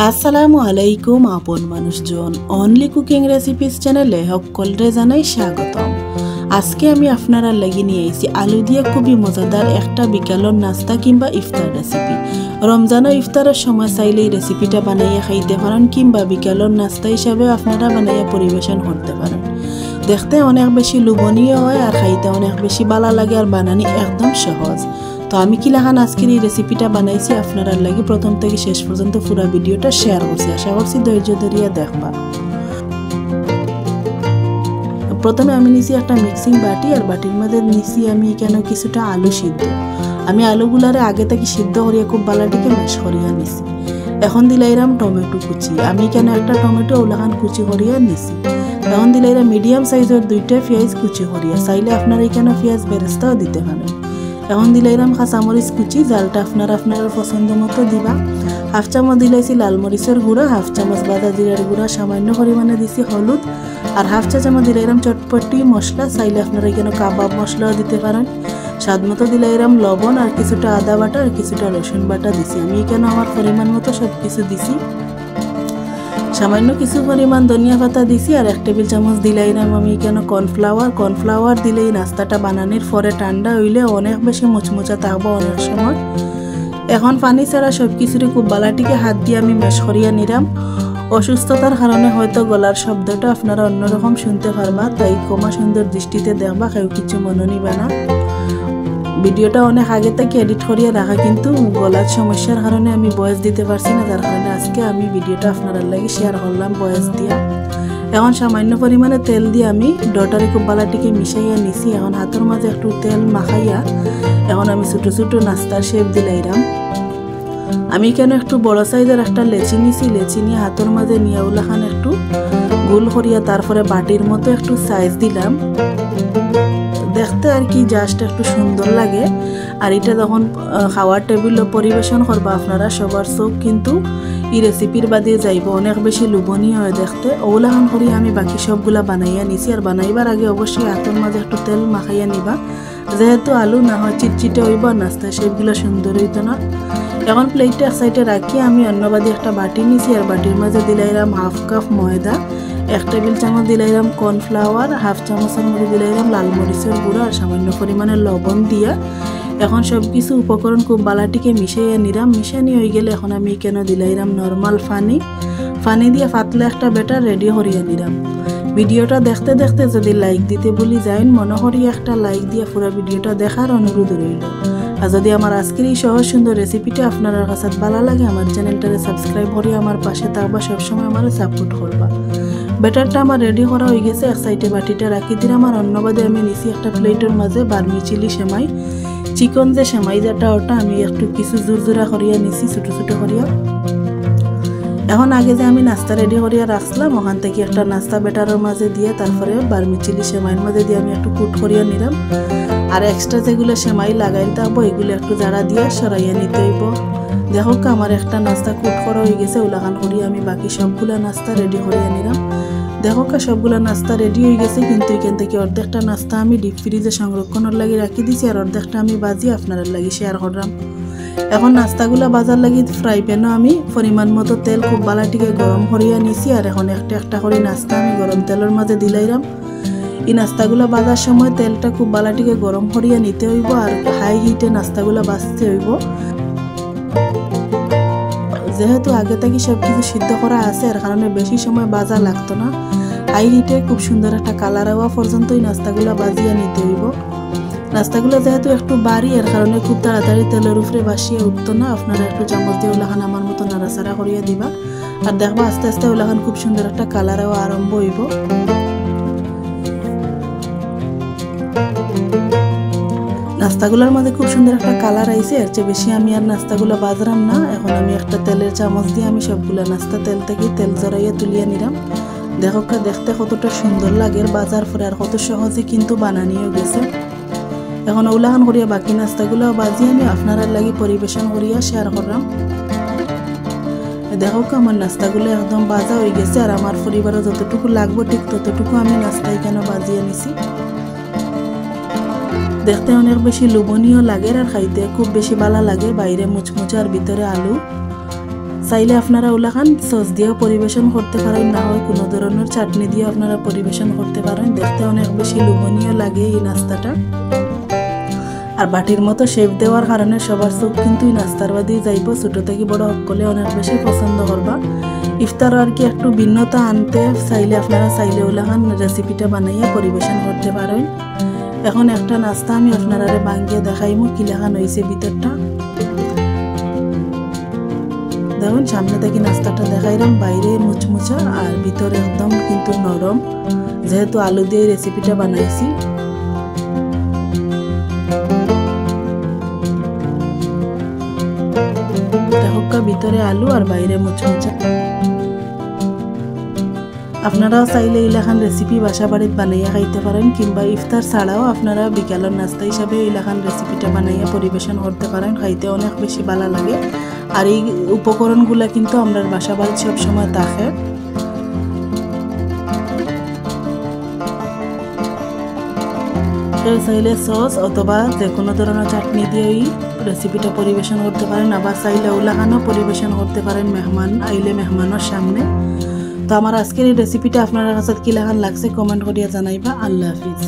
আসসালামু আলাইকুম আপন মানুষজন, অনলি কুকিং রেসিপিস চ্যানেলে সকলরে জানাই স্বাগতম। আজকে আমি আপনারা লাগি নিয়ে আইছি আলু দিয়ে খুবই মজাদার একটা বিকালের নাস্তা কিংবা ইফতার রেসিপি। রমজান ও ইফতারের সময় চাইলে এই রেসিপিটা বানাইয়া খাইতে পারেন কিংবা বিকালের নাস্তা হিসাবে আপনারা বানাইয়া পরিবেশন করতে পারেন। দেখতে অনেক বেশি লোভনীয় হয় আর খাইতে অনেক বেশি ভালো লাগে আর বানানি একদম সহজ। তো আমি কি লাগান আজকের এই রেসিপিটা বানাইছি আপনারা লাগি প্রথম থেকে শেষ পর্যন্ত পুরো ভিডিওটা শেয়ার করছি, আশা করছি ধৈর্য ধরিয়া দেখবা। প্রথমে আমি নিছি একটা মিক্সিং বাটি আর বাটির মধ্যে নিছি আমি এখানে কিছুটা আলু সিদ্ধ। আমি আলুগুলারে আগে থেকে সিদ্ধ করিয়া খুব ভালোটিকে ম্যাশ করিয়া নিছি। এখন দিলাইরাম টমেটো কুচি, আমি এখানে একটা টমেটো ওলাখান কুচি করিয়া নিছি। এখন দিলাইরা মিডিয়াম সাইজের দুইটা পেঁয়াজ কুচি করিয়া, চাইলে আপনারা এখানে পেঁয়াজ বেরেস্তাও দিতে পারেন। এখন দিলাইরাম কাঁচামরিচ কুচি, জালটা আপনার পছন্দ মতো দিবা। হাফ চামচ দিলাইছি লাল মরিচের গুঁড়া, হাফ চামচ বাদা জিরার গুঁড়া, সামান্য পরিমাণে দিছি হলুদ আর হাফ চা চামচ দিলাইরাম চটপটি মশলা, চাইলে আপনারা এখানে কাবাব মশলাও দিতে পারেন। স্বাদ মতো দিলাইরাম লবণ আর কিছুটা আদা বাটা আর কিছুটা রসুন বাটা দিছি। আমি এখানে আমার পরিমাণ মতো সব কিছু দিছি। সামান্য কিছু পরিমাণ ধনিয়া পাতা দিছি আর 1 টেবিল চামচ দিলাইরাম আমি এখানে কর্নফ্লাওয়ার দিলে এই নাস্তাটা বানানোর পরে ঠান্ডা হইলে অনেক বেশি মুচমুচা থাকবো অনেক সময়। এখন পানি ছাড়া সব কিছুরই খুব বালাটিকে হাত দিয়ে আমি ম্যাশ করিয়া নিলাম। অসুস্থতার কারণে হয়তো গলার শব্দটা আপনারা অন্যরকম শুনতে পারবা, তাই কমা সুন্দর দৃষ্টিতে দেখবা, কেউ কিছু মনে নিবা না। ভিডিওটা অনেক আগে থেকে এডিট করিয়া রাখা, কিন্তু গলার সমস্যার কারণে আমি ভয়েস দিতে পারছি না, যার কারণে আজকে আমি ভিডিওটা আপনারা লাগে শেয়ার করলাম ভয়েস দিয়া। এখন সামান্য পরিমাণে তেল দিয়ে আমি ডটারে খুব বালাটিকে মিশাইয়া নিছি। এখন হাতের মাঝে একটু তেল মাখাইয়া এখন আমি ছোটো ছোটো নাস্তার শেপ দিলাইরাম। আমি কেন একটু বড় সাইজের একটা লেচি নিছি, লেচি নিয়ে হাতের মাঝে নিয়ে ওলাখান একটু গোল করিয়া তারপরে বাটির মতো একটু সাইজ দিলাম। দেখতে আর কি জাস্ট একটু সুন্দর লাগে। আর এটা যখন খাওয়ার টেবিল পরিবেশন করবা আপনারা সবার চোখ কিন্তু এই রেসিপির বাদে যাইব, অনেক বেশি লোভনীয় হয় দেখতে। ওগুলাখান করি আমি বাকি সবগুলা বানাইয়া নিছি। আর বানাইবার আগে অবশ্যই হাতের মাঝে একটু তেল মাখাইয়া নিবা, যেহেতু আলু না হয় চিটচিটে হইব নাস্তা সেগুলো সুন্দর হইতো না। এখন প্লেটটা এক সাইডে রাখি আমি অন্যবাদী একটা বাটি নিছি আর বাটির মাঝে দিলাইরাম হাফ কাপ ময়দা, 1 টেবিল চামচ দিলাইরাম কর্নফ্লাওয়ার, হাফ চামচের মধ্যে দিলাইরাম লাল মরিচের গুঁড়া আর সামান্য পরিমাণে লবণ দিয়া এখন সব কিছু উপকরণ খুব বালাটিকে মিশাইয়া নিলাম। মিশানি হয়ে গেলে এখন আমি কেন দিলাইরাম নর্মাল পানি দিয়ে পাতলা একটা ব্যাটার রেডি করিয়া নিলাম। ভিডিওটা দেখতে দেখতে যদি লাইক দিতে ভুলি যাইন, মনে করি একটা লাইক দিয়ে পুরো ভিডিওটা দেখার অনুরোধ রইল। আর যদি আমার আজকের এই সহজ সুন্দর রেসিপিটা আপনার কাছে ভালো লাগে, আমার চ্যানেলটারে সাবস্ক্রাইব করে আমার পাশে থাকবা, সবসময় আমার সাপোর্ট করবা। ব্যাটারটা আমার রেডি করা হয়ে গেছে, এক সাইডে বাটিটা রাখি দিলাম। আর অন্যবাদে আমি নিছি একটা প্লেটের মাঝে বার্মি চিলি সেমাই, চিকন যে সেমাই যেটা ওটা আমি একটু কিছু জোরজোরা করিয়া নিছি ছোটো ছোটো করিয়া। এখন আগে যে আমি নাস্তা রেডি করিয়া রাখছিলাম ওখান থেকে একটা নাস্তা ব্যাটারের মাঝে দিয়ে তারপরে বার্মি চিলি সেমাইয়ের মাঝে দিয়ে আমি একটু কুট করিয়া নিলাম। আর এক্সট্রা যেগুলো সেমাই লাগাই থাকবো এগুলো একটু জারা দিয়ে সরাইয়া নিতে হইব। দেখো আমার একটা নাস্তা কুট করা হয়ে গেছে, ওলাখান করিয়া আমি বাকি সবগুলা নাস্তা রেডি করিয়া নিলাম। দেখো সবগুলা নাস্তা রেডি হয়ে গেছে, কিন্তু এখান থেকে অর্ধেকটা নাস্তা আমি ডিপ ফ্রিজে সংরক্ষণের লাগি রাখি দিছি আর অর্ধেকটা আমি বাজি আপনার লাগি শেয়ার করলাম। এখন নাস্তাগুলা বাজার লাগি ফ্রাই প্যানও আমি পরিমাণ মতো তেল খুব বালাটিকে গরম করিয়া নিছি। আর এখন একটা একটা করে নাস্তা আমি গরম তেলের মাঝে দিলাইরাম। এই নাস্তাগুলো বাজার সময় তেলটা খুব বালাটিকে গরম করিয়া নিতে হইব আর হাই হিটে নাস্তাগুলো বাজতে হইব। যেহেতু আগে থেকে সব কিছু সিদ্ধ করা আছে এর কারণে বেশি সময় বাজা লাগতো না। হাই হিটে খুব সুন্দর একটা কালার হওয়া পর্যন্ত এই নাস্তাগুলো বাজিয়ে নিতে হইব। নাস্তাগুলো যেহেতু একটু বাড়ি এর কারণে খুব তাড়াতাড়ি তেলের উপরে বাসিয়ে উঠতো না। আপনারা একটু চামচ দিয়ে ওলাখান আমার মতো নাড়াচাড়া করিয়া দিবা আর দেখবা আস্তে আস্তে ওলাখান খুব সুন্দর একটা কালার হওয়া আরম্ভ হইব। নাস্তাগুলোর মধ্যে খুব সুন্দর একটা কালার আইছে, এর চেয়ে বেশি আমি আর নাস্তাগুলো বাজরাম না। এখন আমি একটা তেলের চামচ দিয়ে আমি সবগুলো নাস্তা তেল থেকে তেল জড়াইয়া তুলিয়া নিলাম। দেখো দেখতে কতটা সুন্দর লাগে বাজার পরে আর কত সহজে কিন্তু বানানিও গেছে। এখন ওলাখান করিয়া বাকি নাস্তাগুলো বাজি আমি আপনারা লাগি পরিবেশন করিয়া শেয়ার করলাম। দেখো আমার নাস্তাগুলো একদম বাজা হয়ে গেছে আর আমার পরিবারে যতটুকু লাগবে ঠিক ততটুকু আমি নাস্তা এখানে বাজিয়ে নিছি। দেখতে অনেক বেশি লোভনীয় লাগে আর খাইতে খুব বেশি ভালো লাগে। বাইরে মুচমুচে আর ভিতরে আলু, চাইলে আপনারা ওলাখান সস দিয়েও পরিবেশন করতে পারেন, না হয় কোনো ধরনের চাটনি দিয়েও আপনারা পরিবেশন করতে পারেন। দেখতে অনেক বেশি লোভনীয় লাগে এই নাস্তাটা। আর বাটির মতো শেপ দেওয়ার কারণে সবার চোখ কিন্তু এই নাস্তার বাদি যাইব। ছোটো থেকে বড় সকলে অনেক বেশি পছন্দ করবা। ইফতার আর কি একটু ভিন্নতা আনতে চাইলে আপনারা চাইলে ওলাখান রেসিপিটা বানাইয়া পরিবেশন করতে পারেন। এখন একটা নাস্তা আমি আপনারা ভাঙ্গিয়ে দেখাইমু কিলাখান হয়েছে ভিতরটা। দেখুন সামনে থেকে নাস্তাটা দেখাইলাম, বাইরে মুচমুচা আর ভিতরে একদম কিন্তু নরম, যেহেতু আলু দিয়ে রেসিপিটা বানাইছি। দেখো ভিতরে আলু আর বাইরে মুচমুচা। আপনারাও চাইলে এইলাখান রেসিপি বাসা বাড়িতে বানাইয়া খাইতে পারেন, কিংবা ইফতার ছাড়াও আপনারা বিকালের নাস্তা হিসাবে এইলাখান রেসিপিটা বানাইয়া পরিবেশন করতে পারেন। খাইতে অনেক বেশি ভালো লাগে। আর এই উপকরণগুলা কিন্তু আমরা বাসা বাড়িতে সবসময় থাকে। কেউ চাইলে সস অথবা যে কোনো ধরনের চাটনি দিয়েই রেসিপিটা পরিবেশন করতে পারেন, আবার চাইলে ওলাখানও পরিবেশন করতে পারেন মেহমান আইলে মেহমানের সামনে। তো আমার আজকের এই রেসিপিটা আপনার কাছে কিলাখান লাগছে কমেন্ট করিয়া জানাইবা। আল্লাহ হাফিজ।